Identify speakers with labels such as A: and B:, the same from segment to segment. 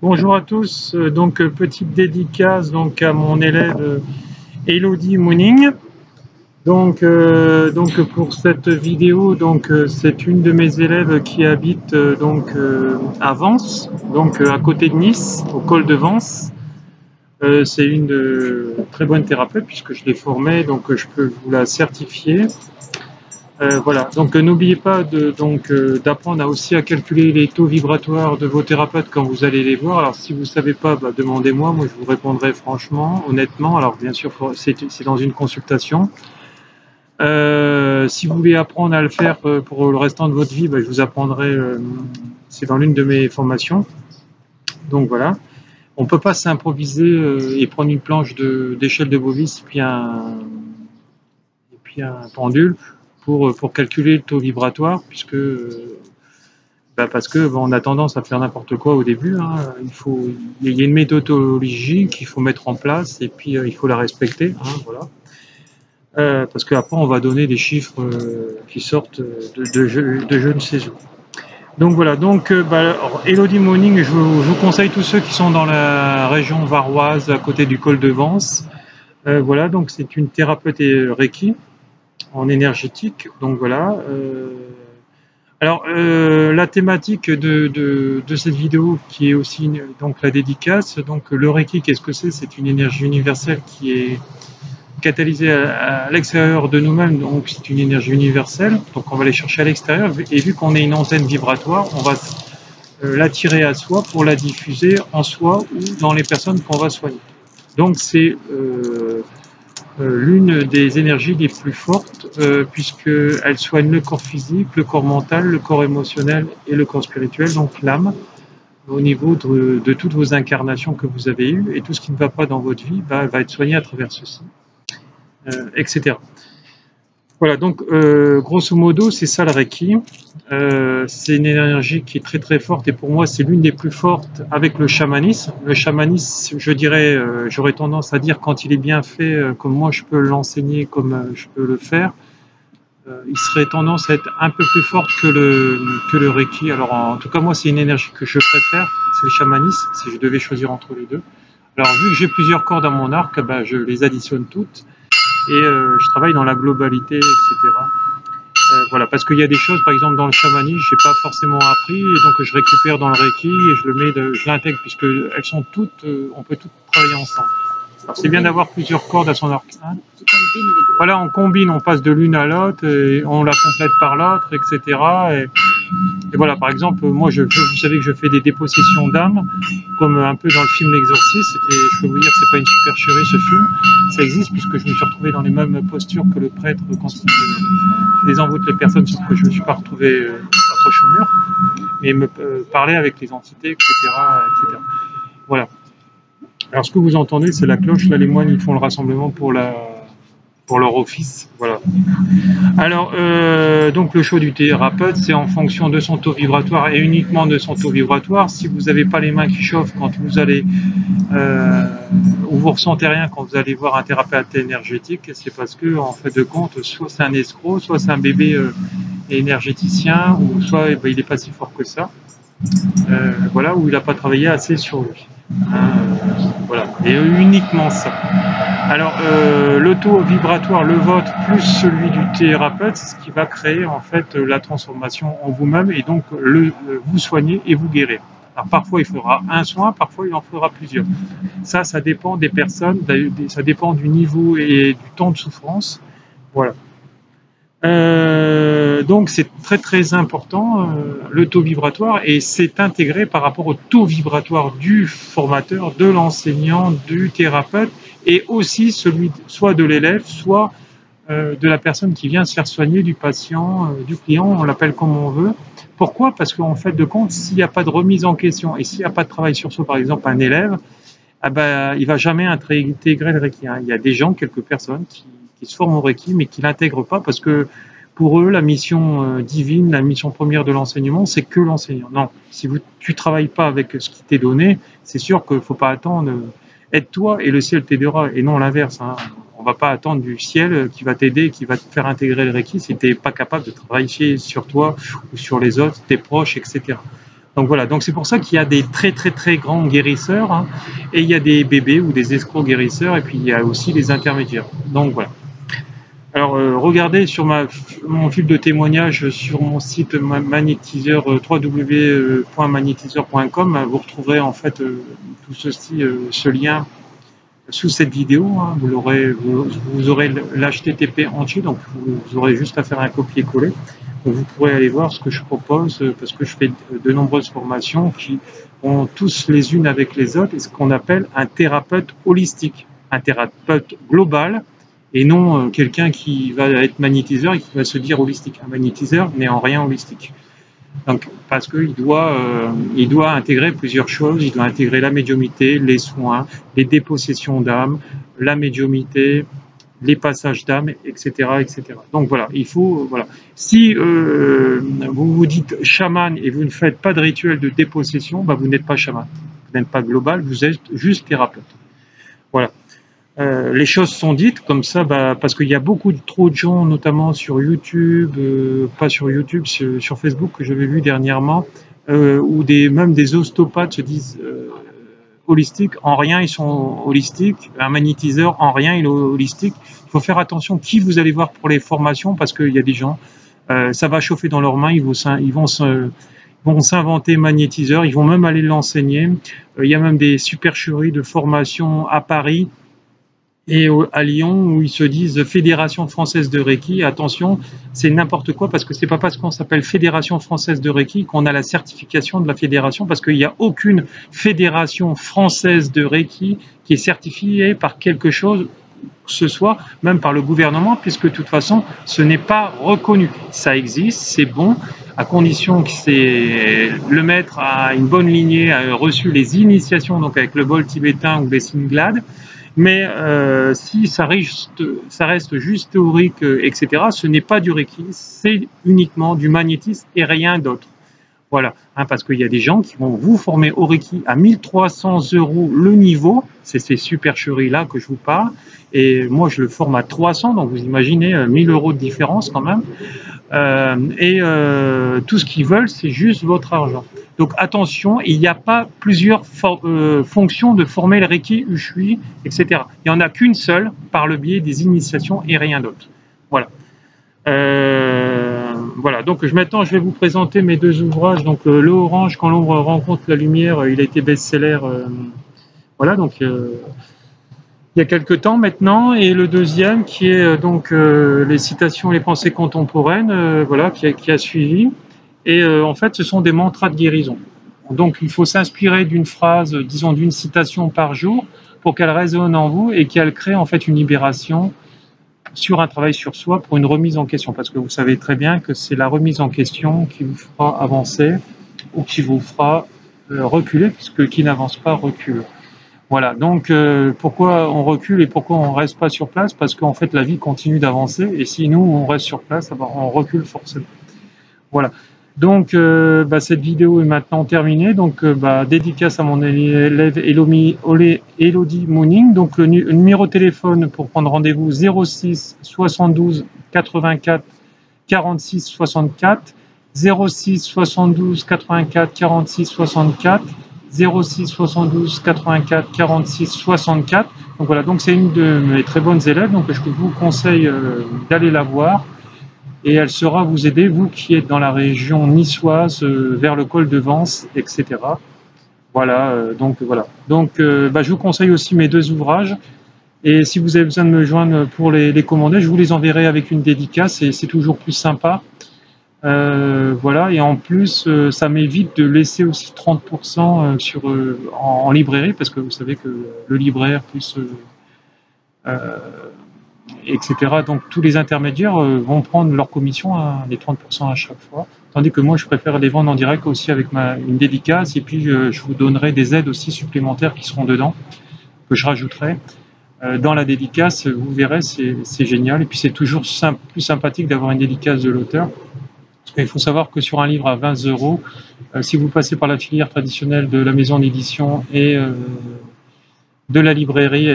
A: Bonjour à tous, petite dédicace à mon élève Elodie Mooning. Pour cette vidéo, c'est une de mes élèves qui habite à Vence, à côté de Nice, au col de Vence. C'est une très bonne thérapeute puisque je l'ai formée, je peux vous la certifier. Voilà, n'oubliez pas d'apprendre aussi à calculer les taux vibratoires de vos thérapeutes quand vous allez les voir. Alors si vous ne savez pas, demandez-moi, moi je vous répondrai franchement, honnêtement. Alors bien sûr, c'est dans une consultation. Si vous voulez apprendre à le faire pour le restant de votre vie, je vous apprendrai, c'est dans l'une de mes formations. Donc voilà, on ne peut pas s'improviser et prendre une planche d'échelle de Bovis puis un pendule pour calculer le taux vibratoire, parce que on a tendance à faire n'importe quoi au début. Il y a une méthodologie qu'il faut mettre en place et puis il faut la respecter. Voilà. Parce qu'après on va donner des chiffres qui sortent de je ne sais où. Donc voilà, Elodie Mooning, je vous conseille tous ceux qui sont dans la région varoise à côté du col de Vence. Voilà, donc c'est une thérapeute Reiki en énergétique. Donc voilà. La thématique de cette vidéo qui est aussi la dédicace. Le Reiki, qu'est-ce que c'est? C'est une énergie universelle qui est catalysée à l'extérieur de nous-mêmes. Donc c'est une énergie universelle. Donc on va aller chercher à l'extérieur et vu qu'on est une antenne vibratoire, on va l'attirer à soi pour la diffuser en soi ou dans les personnes qu'on va soigner. Donc c'est l'une des énergies les plus fortes puisqu'elle soigne le corps physique, le corps mental, le corps émotionnel et le corps spirituel, donc l'âme, au niveau de toutes vos incarnations que vous avez eues et tout ce qui ne va pas dans votre vie va être soigné à travers ceci, etc. Voilà, grosso modo, c'est ça le Reiki. C'est une énergie qui est très très forte et pour moi c'est l'une des plus fortes avec le chamanisme. Le chamanisme, je dirais, j'aurais tendance à dire quand il est bien fait, comme moi je peux l'enseigner, comme je peux le faire, il serait tendance à être un peu plus forte que le Reiki. Alors en tout cas moi c'est une énergie que je préfère, c'est le chamanisme, si je devais choisir entre les deux. Alors vu que j'ai plusieurs cordes à mon arc, je les additionne toutes et je travaille dans la globalité, etc. Voilà, parce qu'il y a des choses, par exemple dans le chamanisme, j'ai pas forcément appris, et donc je récupère dans le Reiki et je l'intègre, puisque elles sont toutes, on peut toutes travailler ensemble. Alors c'est bien d'avoir plusieurs cordes à son arc. Hein. Voilà, on combine, on passe de l'une à l'autre, et on la complète par l'autre, etc. Et voilà, par exemple, moi, vous savez que je fais des dépossessions d'âme, comme un peu dans le film L'Exorciste, et je peux vous dire que c'est pas une supercherie ce film, ça existe puisque je me suis retrouvé dans les mêmes postures que le prêtre quand il désenvoûte les personnes, sauf que je me suis pas retrouvé accroché au mur, mais me parler avec les entités, etc., etc. Voilà. Alors ce que vous entendez, c'est la cloche, là les moines ils font le rassemblement pour leur office, voilà. Alors, le choix du thérapeute, c'est en fonction de son taux vibratoire et uniquement de son taux vibratoire. Si vous n'avez pas les mains qui chauffent quand vous allez, ou vous ressentez rien quand vous allez voir un thérapeute énergétique, c'est parce que, en fait de compte, soit c'est un escroc, soit c'est un bébé énergéticien, ou soit il n'est pas si fort que ça. Voilà, où il n'a pas travaillé assez sur lui. Voilà, et uniquement ça. Alors, le taux vibratoire, le vôtre, plus celui du thérapeute, c'est ce qui va créer en fait la transformation en vous-même et donc vous soigner et vous guérir. Alors parfois il faudra un soin, parfois il en faudra plusieurs. Ça dépend des personnes, ça dépend du niveau et du temps de souffrance. Voilà. Donc c'est très très important le taux vibratoire et c'est intégré par rapport au taux vibratoire du formateur, de l'enseignant, du thérapeute et aussi celui soit de l'élève, soit de la personne qui vient se faire soigner, du patient, du client, on l'appelle comme on veut. Pourquoi? Parce qu'en fait de compte, s'il n'y a pas de remise en question et s'il n'y a pas de travail sur soi, par exemple un élève, il va jamais intégrer le Reiki. Il y a des gens, quelques personnes qui se forment au Reiki mais qui l'intègrent pas parce que pour eux, la mission divine, la mission première de l'enseignement, c'est que l'enseignant. Non, si tu travailles pas avec ce qui t'est donné, c'est sûr qu'il faut pas attendre. Aide-toi et le ciel t'aidera, et non l'inverse. Hein. On va pas attendre du ciel qui va t'aider, qui va te faire intégrer le Reiki si tu n'es pas capable de travailler sur toi ou sur les autres, tes proches, etc. Donc voilà, donc c'est pour ça qu'il y a des très très très grands guérisseurs, hein, et il y a des bébés ou des escrocs guérisseurs, et puis il y a aussi les intermédiaires. Donc voilà. Alors regardez sur mon fil de témoignage sur mon site magnétiseur www.magnétiseur.com, vous retrouverez en fait tout ceci, ce lien sous cette vidéo, hein. Vous aurez l'HTTP entier, donc vous aurez juste à faire un copier-coller. Donc vous pourrez aller voir ce que je propose, parce que je fais de nombreuses formations qui ont tous les unes avec les autres, et ce qu'on appelle un thérapeute holistique, un thérapeute global, et non quelqu'un qui va être magnétiseur et qui va se dire holistique. Un magnétiseur n'est en rien holistique. Donc, parce qu'il doit intégrer plusieurs choses. Il doit intégrer la médiumnité, les soins, les dépossessions d'âme, la médiumnité, les passages d'âme, etc., etc. Donc voilà, il faut, voilà. Si vous vous dites chaman et vous ne faites pas de rituel de dépossession, bah, vous n'êtes pas chaman. Vous n'êtes pas global, vous êtes juste thérapeute. Voilà. Les choses sont dites comme ça, bah, parce qu'il y a trop de gens, notamment sur YouTube, pas sur YouTube, sur Facebook, que j'avais vu dernièrement, où même des ostéopathes se disent holistiques. En rien, ils sont holistiques. Un magnétiseur, en rien, il est holistique. Il faut faire attention qui vous allez voir pour les formations, parce qu'il y a des gens, ça va chauffer dans leurs mains, ils vont s'inventer magnétiseurs, ils vont même aller l'enseigner. Il y a même des supercheries de formation à Paris et à Lyon où ils se disent Fédération française de Reiki. Attention, c'est n'importe quoi, parce que c'est pas parce qu'on s'appelle Fédération française de Reiki qu'on a la certification de la fédération, parce qu'il n'y a aucune fédération française de Reiki qui est certifiée par quelque chose que ce soit, même par le gouvernement, puisque de toute façon ce n'est pas reconnu. Ça existe, c'est bon, à condition que le maître a une bonne lignée, a reçu les initiations, donc avec le bol tibétain ou les Singlad. Mais si ça reste juste théorique, etc., ce n'est pas du Reiki, c'est uniquement du magnétisme et rien d'autre. Voilà, hein, parce qu'il y a des gens qui vont vous former au Reiki à 1300 € le niveau, c'est ces supercheries-là que je vous parle, et moi je le forme à 300, donc vous imaginez 1000 € de différence quand même, tout ce qu'ils veulent, c'est juste votre argent. Donc attention, il n'y a pas plusieurs fonctions de former le Reiki, Ushui, etc. Il n'y en a qu'une seule, par le biais des initiations et rien d'autre. Voilà. Voilà, donc maintenant je vais vous présenter mes deux ouvrages. Donc Le Orange, quand l'ombre rencontre la lumière, il a été best-seller, voilà, donc il y a quelques temps maintenant, et le deuxième qui est donc les citations et les pensées contemporaines, voilà, qui a suivi. Et en fait, ce sont des mantras de guérison. Donc il faut s'inspirer d'une phrase, disons d'une citation par jour, pour qu'elle résonne en vous et qu'elle crée en fait une libération sur un travail sur soi pour une remise en question, parce que vous savez très bien que c'est la remise en question qui vous fera avancer ou qui vous fera reculer, puisque qui n'avance pas recule. Voilà, donc pourquoi on recule et pourquoi on ne reste pas sur place? Parce qu'en fait la vie continue d'avancer, et si nous on reste sur place, on recule forcément. Voilà. Donc cette vidéo est maintenant terminée. Donc dédicace à mon élève Elodie Mooning. Donc le numéro de téléphone pour prendre rendez-vous 06 72 84 46 64, 06 72 84 46 64, 06 72 84 46 64. Donc voilà, donc c'est une de mes très bonnes élèves, donc je vous conseille d'aller la voir. Et elle saura vous aider, vous qui êtes dans la région niçoise, vers le col de Vence, etc. Voilà, donc voilà. Donc je vous conseille aussi mes deux ouvrages. Et si vous avez besoin de me joindre pour les commander, je vous les enverrai avec une dédicace, et c'est toujours plus sympa. Voilà, et en plus, ça m'évite de laisser aussi 30% en librairie, parce que vous savez que le libraire plus etc. Donc tous les intermédiaires vont prendre leur commission à les 30% à chaque fois, tandis que moi je préfère les vendre en direct aussi avec une dédicace, et puis je vous donnerai des aides aussi supplémentaires qui seront dedans, que je rajouterai dans la dédicace. Vous verrez, c'est génial, et puis c'est toujours plus sympathique d'avoir une dédicace de l'auteur. Il faut savoir que sur un livre à 20 €, si vous passez par la filière traditionnelle de la maison d'édition et de la librairie,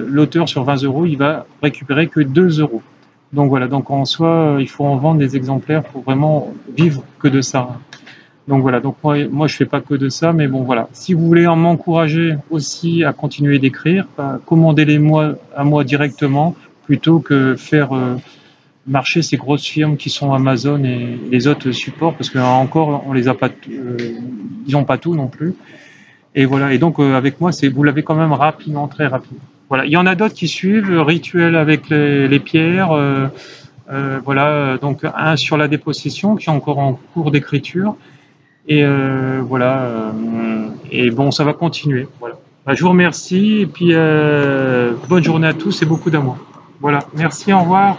A: l'auteur sur 20 €, il va récupérer que 2 €. Donc voilà, donc en soi, il faut en vendre des exemplaires pour vraiment vivre que de ça. Donc voilà, donc moi je fais pas que de ça, mais bon voilà. Si vous voulez m'encourager aussi à continuer d'écrire, bah, commandez-les-moi à moi directement plutôt que faire marcher ces grosses firmes qui sont Amazon et les autres supports, parce que encore on les a pas, ils ont pas tout non plus. Et voilà. Et donc avec moi, c'est vous l'avez quand même rapidement, très rapidement. Voilà. Il y en a d'autres qui suivent, rituel avec les pierres. Voilà. Donc un sur la dépossession qui est encore en cours d'écriture. Et voilà. Et bon, ça va continuer. Voilà. Bah, je vous remercie et puis bonne journée à tous et beaucoup d'amour. Voilà. Merci. Au revoir.